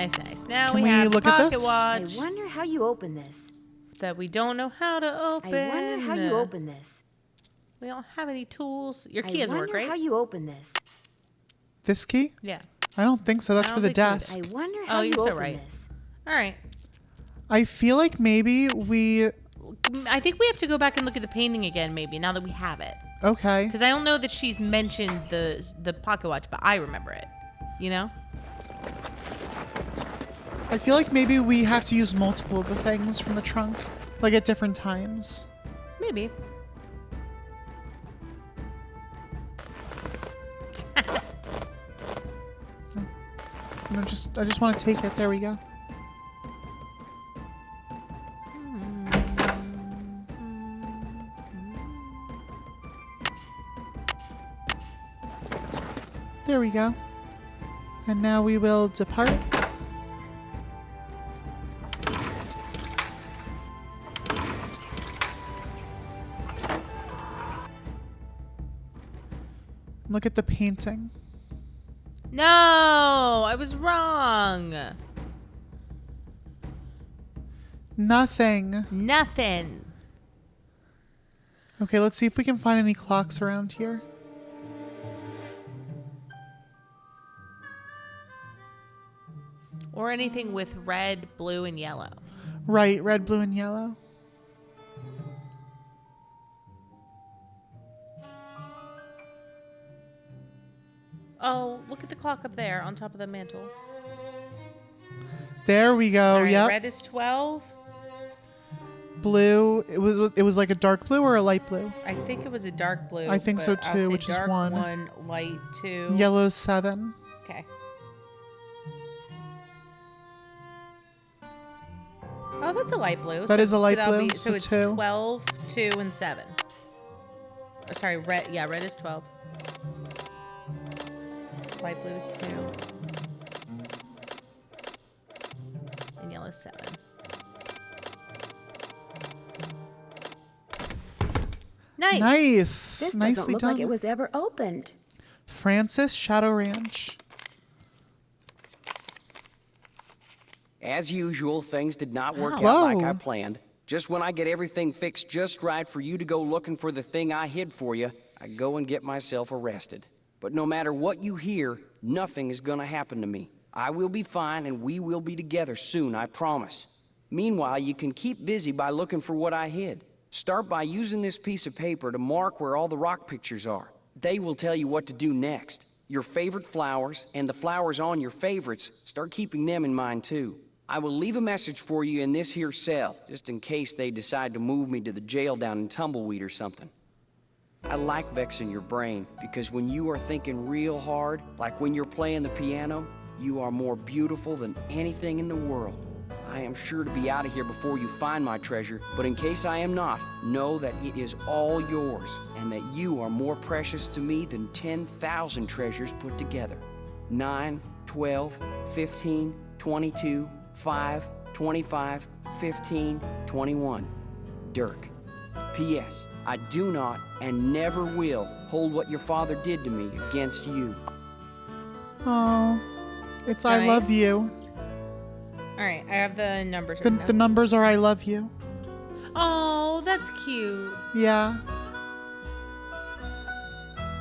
Now Can we have look the at pocket this? I watch. wonder how you open this. that we don't know how to open. I wonder how you open this. We don't have any tools. Your key doesn't work, I wonder right? how you open this. This key? Yeah. I don't think so. That's I for don't the think so either. desk. I wonder how you you're so open right. this. All right. I feel like maybe we... I think we have to go back and look at the painting again, maybe, now that we have it. Okay. Because I don't know that she's mentioned the pocket watch, but I remember it. You know? I feel like maybe we have to use multiple of the things from the trunk, like at different times. Maybe. I just want to take it. There we go. There we go. And now we will depart. Look at the painting. No, I was wrong. Nothing. Nothing. Okay, let's see if we can find any clocks around here. Or anything with red, blue, and yellow. Right, red, blue, and yellow. Oh, look at the clock up there on top of the mantle. There we go. All right, Yep. red is 12. Blue. It was like a dark blue or a light blue. I think it was a dark blue. I think so but I'll too, say which is dark 1. Light 2. Yellow's 7. Okay. Oh, that's a light blue. That is a light that'll blue, so so it's 2. 12, 2, and 7. Oh, sorry, red. Yeah, red is 12. Light blue is 2. And yellow is 7. Nice. Nice. This Nicely doesn't look done. like it was ever opened. Francis Shadow Ranch. As usual, things did not work out Whoa. like I planned. Just when I get everything fixed just right for you to go looking for the thing I hid for you, I go and get myself arrested. But no matter what you hear, nothing is gonna happen to me. I will be fine and we will be together soon, I promise. Meanwhile, you can keep busy by looking for what I hid. Start by using this piece of paper to mark where all the rock pictures are. They will tell you what to do next. Your favorite flowers and the flowers on your favorites, start keeping them in mind too. I will leave a message for you in this here cell, just in case they decide to move me to the jail down in Tumbleweed or something. I like vexing your brain, because when you are thinking real hard, like when you're playing the piano, you are more beautiful than anything in the world. I am sure to be out of here before you find my treasure, but in case I am not, know that it is all yours, and that you are more precious to me than 10,000 treasures put together. 9, 12, 15, 22, 5, 25, 15, 21. Dirk. P.S. I do not and never will hold what your father did to me against you. Oh, it's I Nice. love you. All right, I have the numbers. The, written the down. numbers are I love you. Oh, that's cute. Yeah.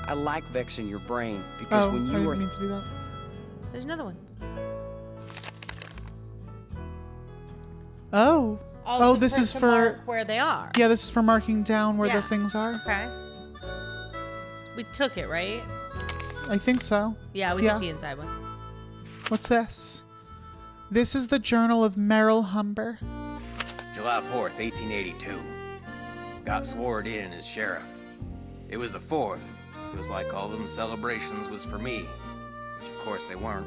I like vexing your brain because Oh, when I you didn't are mean to do that. There's another one. Oh. Oh, this is to for mark where they are. Yeah, this is for marking down where Yeah. the things are. Okay. We took it, right? I think so. Yeah, we took the inside one. What's this? This is the journal of Merrill Humber. July 4th, 1882. Got sworn in as sheriff. It was the 4th, so it was like all them celebrations was for me. Which of course they weren't.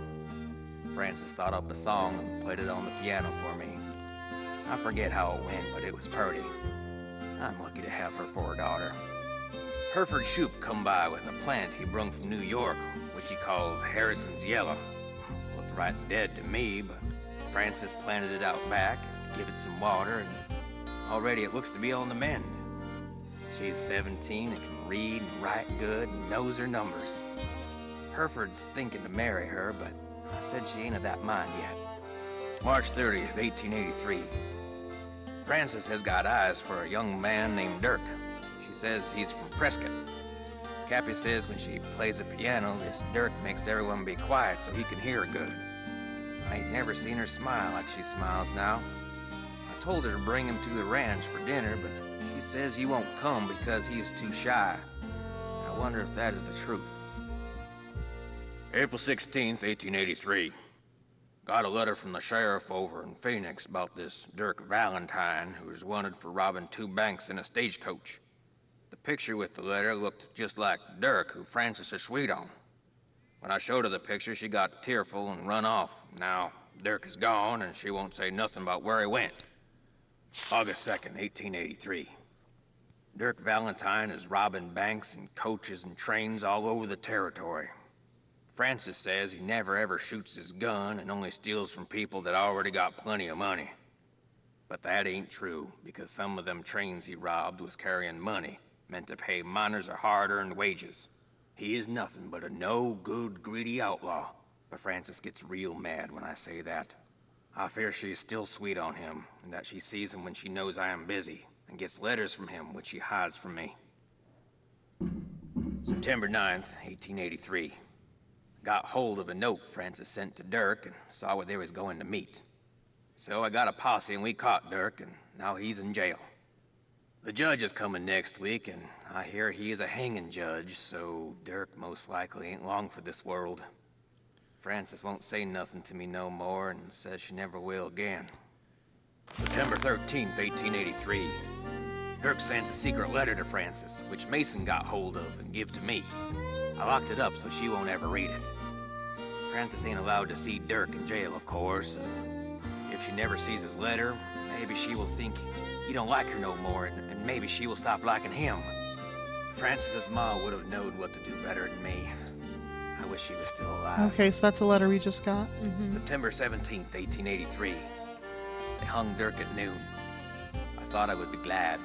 Francis thought up a song and played it on the piano for me. I forget how it went, but it was purty. I'm lucky to have her for a daughter. Hereford Shoup come by with a plant he brung from New York, which he calls Harrison's Yellow. Looked right dead to me, but Francis planted it out back, give it some water, and already it looks to be on the mend. She's 17 and can read and write good and knows her numbers. Hereford's thinking to marry her, but I said she ain't of that mind yet. March 30th, 1883. Frances has got eyes for a young man named Dirk. She says he's from Prescott. Cappy says when she plays the piano, this Dirk makes everyone be quiet so he can hear her good. I ain't never seen her smile like she smiles now. I told her to bring him to the ranch for dinner, but she says he won't come because he is too shy. I wonder if that is the truth. April 16th, 1883. Got a letter from the sheriff over in Phoenix about this Dirk Valentine, who was wanted for robbing 2 banks in a stagecoach. The picture with the letter looked just like Dirk, who Frances is sweet on. When I showed her the picture, she got tearful and run off. Now, Dirk is gone, and she won't say nothing about where he went. August 2nd, 1883. Dirk Valentine is robbing banks and coaches and trains all over the territory. Frances says he never ever shoots his gun and only steals from people that already got plenty of money. But that ain't true, because some of them trains he robbed was carrying money, meant to pay miners a hard-earned wages. He is nothing but a no-good, greedy outlaw, but Frances gets real mad when I say that. I fear she is still sweet on him, and that she sees him when she knows I am busy, and gets letters from him which she hides from me. September 9th, 1883. Got hold of a note Frances sent to Dirk and saw where they was going to meet. So I got a posse and we caught Dirk, and now he's in jail. The judge is coming next week, and I hear he is a hanging judge, so Dirk most likely ain't long for this world. Frances won't say nothing to me no more and says she never will again. September 13th, 1883. Dirk sent a secret letter to Frances, which Mason got hold of and give to me. I locked it up so she won't ever read it. Frances ain't allowed to see Dirk in jail, of course. If she never sees his letter, maybe she will think he don't like her no more, and maybe she will stop liking him. Frances's ma would have known what to do better than me. I wish she was still alive. Okay, so that's a letter we just got. September 17th, 1883. They hung Dirk at noon. I thought I would be glad,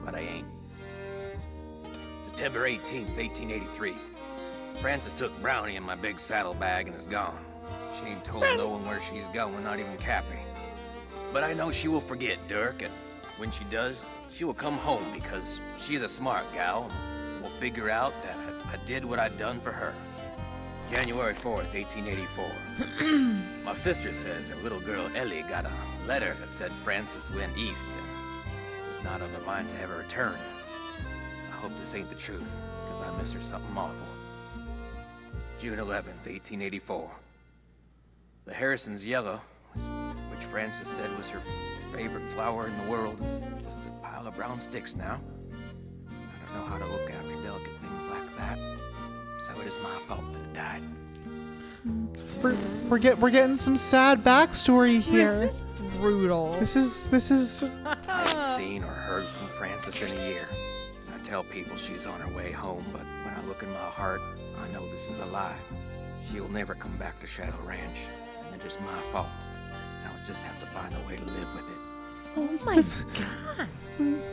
but I ain't. September 18th, 1883. Frances took Brownie in my big saddlebag and is gone. She ain't told no one where she's going, not even Cappy. But I know she will forget Dirk, and when she does, she will come home because she's a smart gal and will figure out that I did what I'd done for her. January 4th, 1884. My sister says her little girl Ellie got a letter that said Frances went east and was not of a mind to ever return. I hope this ain't the truth, because I miss her something awful. June 11th, 1884. The Harrison's yellow, which Frances said was her favorite flower in the world, is just a pile of brown sticks now. I don't know how to look after delicate things like that, so it is my fault that it died. We're getting some sad backstory here. This is brutal. This is. I ain't seen or heard from Frances in a year. I tell people she's on her way home, but when I look in my heart, I know this is a lie. She will never come back to Shadow Ranch, and it is my fault. I'll just have to find a way to live with it. Oh my god.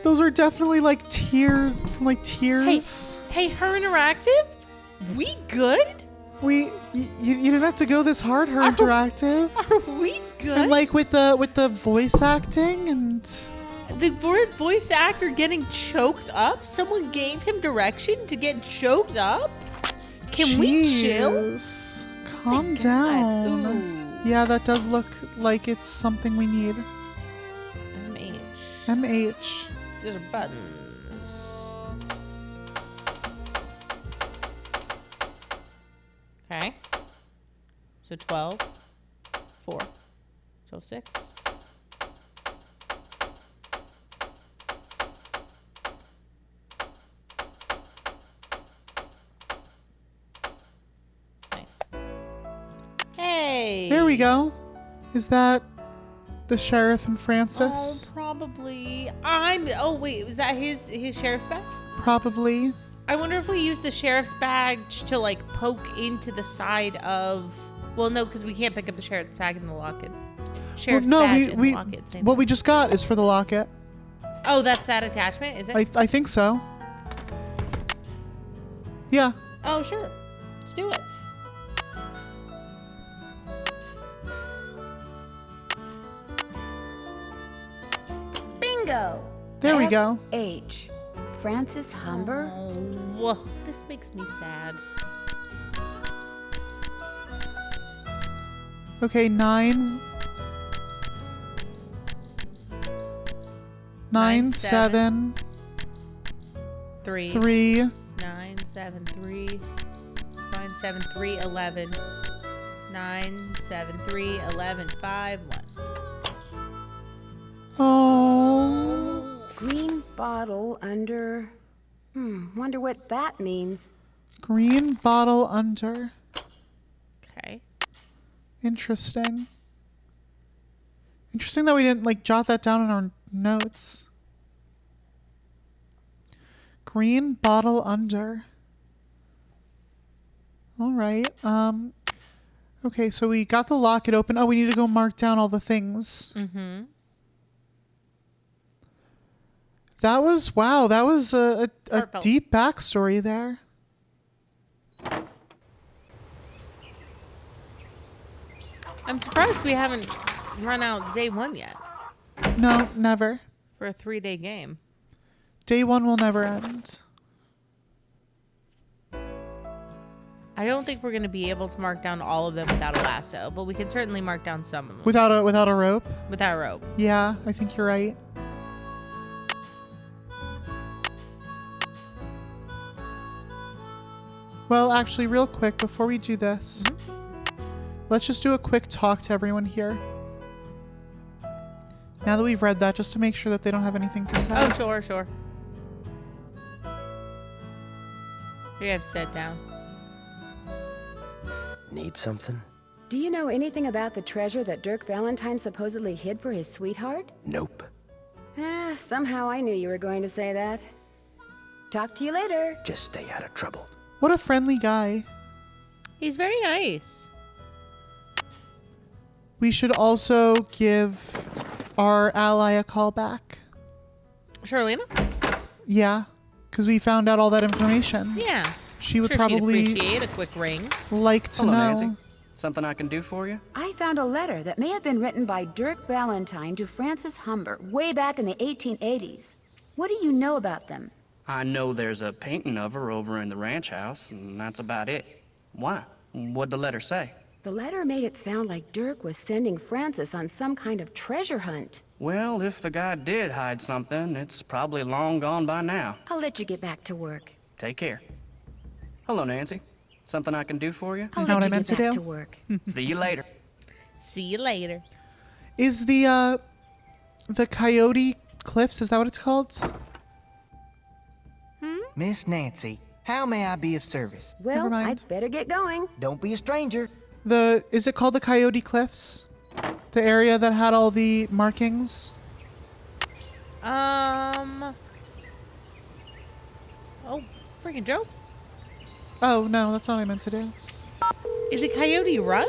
Those are definitely like tears. Hey, Her Interactive? We good? You didn't have to go this hard, Her Interactive. Are we good? And like with the voice acting and the voice actor getting choked up? Someone gave him direction to get choked up? Can we chill? Calm down. Ooh. Yeah, that does look like it's something we need. MH. These are buttons. Okay. So 12, 4, 12, 6. Nice. Hey! There we go. Is that the sheriff and Frances? Oh, probably. Oh wait, was that his sheriff's badge? Probably. I wonder if we use the sheriff's badge to like poke into the side of. Well, no, because we can't pick up the sheriff's badge in the locket. Sheriff's badge in the locket. Same what we just got is for the locket. Oh, that's that attachment, is it? I think so. Yeah. Oh, sure. Let's do it. go. There we go. H. Francis Humber? Oh, this makes me sad. Okay, 9. 9, 7. 3. 3. 9, 7, 3. 9, 7, 3, 11. 9, 7, 3, 11, 5, 1. Oh. Green bottle under... wonder what that means. Green bottle under. Okay. Interesting. Interesting that we didn't like jot that down in our notes. Green bottle under. All right. Okay, so we got the locket open. Oh, we need to go mark down all the things. Mm-hmm. That was a deep backstory there. I'm surprised we haven't run out day 1 yet. No, never. For a 3-day game. Day 1 will never end. I don't think we're going to be able to mark down all of them without a lasso, but we can certainly mark down some of them. Without a rope? Without a rope. Yeah, I think you're right. Well, actually, real quick, before we do this, let's just do a quick talk to everyone here. Now that we've read that, just to make sure that they don't have anything to say. Oh, sure. You have to sit down. Need something? Do you know anything about the treasure that Dirk Valentine supposedly hid for his sweetheart? Nope. Somehow I knew you were going to say that. Talk to you later. Just stay out of trouble. What a friendly guy. He's very nice. We should also give our ally a call back. Charlena? Yeah, because we found out all that information. Yeah. She would Sure, probably she'd appreciate a quick ring. Like to Hello, know. Nancy. Something I can do for you? I found a letter that may have been written by Dirk Valentine to Francis Humber way back in the 1880s. What do you know about them? I know there's a painting of her over in the ranch house, and that's about it. Why? What'd the letter say? The letter made it sound like Dirk was sending Francis on some kind of treasure hunt. Well, if the guy did hide something, it's probably long gone by now. I'll let you get back to work. Take care. Hello, Nancy. Something I can do for you? I'll let you get back to work. See you later. See you later. Is the Coyote Cliffs, is that what it's called? Miss Nancy, how may I be of service? Well, I'd better get going. Don't be a stranger. Is it called the Coyote Cliffs? The area that had all the markings? Oh, freaking Joe. Oh, no, that's not what I meant to do. Is it Coyote Run?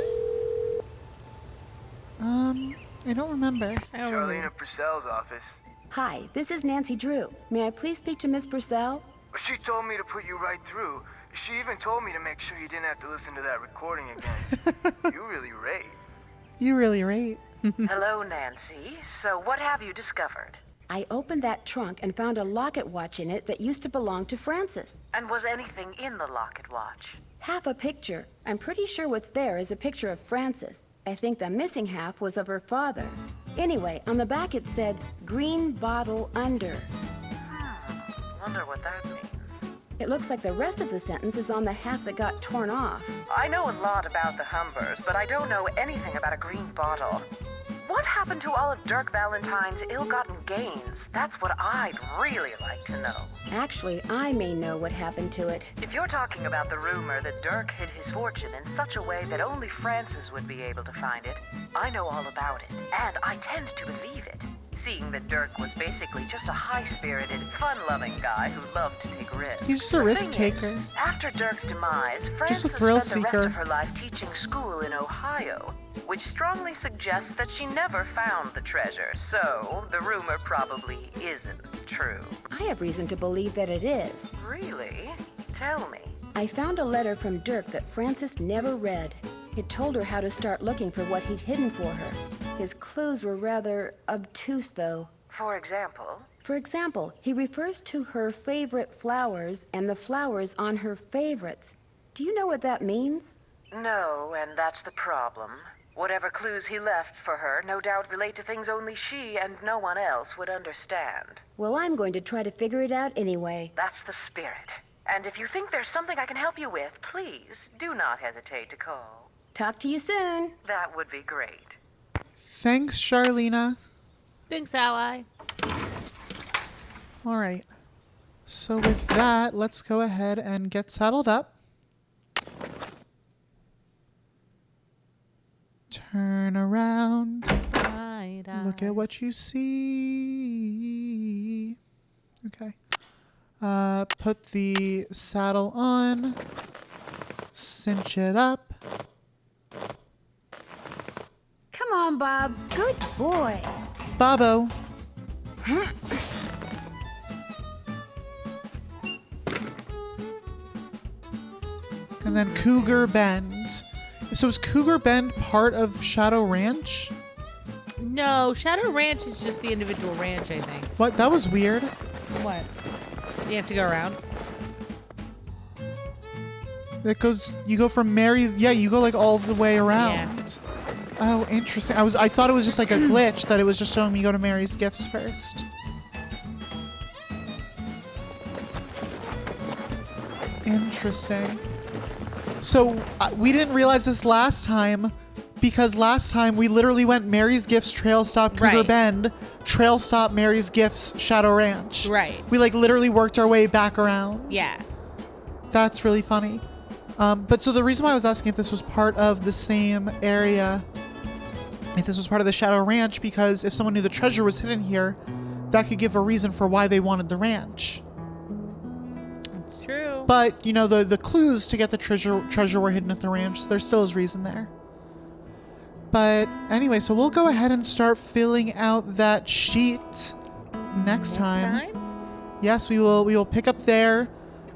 I don't remember. Charlena Purcell's office. Hi, this is Nancy Drew. May I please speak to Miss Purcell? She told me to put you right through. She even told me to make sure you didn't have to listen to that recording again. You really rate. You really rate. Hello, Nancy. So what have you discovered? I opened that trunk and found a locket watch in it that used to belong to Francis. And was anything in the locket watch? Half a picture. I'm pretty sure what's there is a picture of Francis. I think the missing half was of her father. Anyway, on the back it said, green bottle under. Wonder what that means. It looks like the rest of the sentence is on the half that got torn off. I know a lot about the Humbers, but I don't know anything about a green bottle. What happened to all of Dirk Valentine's ill-gotten gains? That's what I'd really like to know. Actually, I may know what happened to it. If you're talking about the rumor that Dirk hid his fortune in such a way that only Francis would be able to find it, I know all about it, and I tend to believe it. Seeing that Dirk was basically just a high-spirited, fun-loving guy who loved to take risks. He's just a risk taker. After Dirk's demise, Francis Just a thrill spent the seeker. rest of her life teaching school in Ohio, which strongly suggests that she never found the treasure, so the rumor probably isn't true. I have reason to believe that it is. Really? Tell me. I found a letter from Dirk that Francis never read. It told her how to start looking for what he'd hidden for her. His clues were rather obtuse, though. For example? For example, he refers to her favorite flowers and the flowers on her favorites. Do you know what that means? No, and that's the problem. Whatever clues he left for her no doubt relate to things only she and no one else would understand. Well, I'm going to try to figure it out anyway. That's the spirit. And if you think there's something I can help you with, please do not hesitate to call. Talk to you soon. That would be great. Thanks, Charlena. Thanks, ally. All right. So with that, let's go ahead and get saddled up. Turn around. Look at what you see. Okay. Put the saddle on. Cinch it up. Come on, Bob. Good boy. Bobo. And then Cougar Bend. So is Cougar Bend part of Shadow Ranch? No, Shadow Ranch is just the individual ranch, I think. What? That was weird. What? You have to go around? It goes, you go from Mary's, yeah, you go like all the way around. Yeah. Oh, interesting. I thought it was just like a glitch that it was just showing me go to Mary's Gifts first. Interesting. So we didn't realize this last time because last time we literally went Mary's Gifts, Trail Stop, Cougar Bend, Trail Stop, Mary's Gifts, Shadow Ranch. Right. We like literally worked our way back around. Yeah. That's really funny. But so the reason why I was asking if this was part of the same area, if this was part of the Shadow Ranch, because if someone knew the treasure was hidden here, that could give a reason for why they wanted the ranch. That's true. But, you know, the clues to get the treasure were hidden at the ranch, so there still is reason there. But anyway, so we'll go ahead and start filling out that sheet next time. Yes, we will pick up there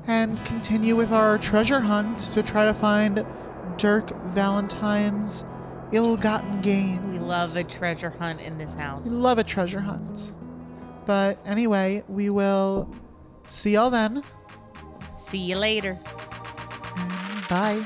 and continue with our treasure hunt to try to find Dirk Valentine's ill-gotten gains. We love a treasure hunt in this house. We love a treasure hunt. But anyway, we will see y'all then. See you later. Bye.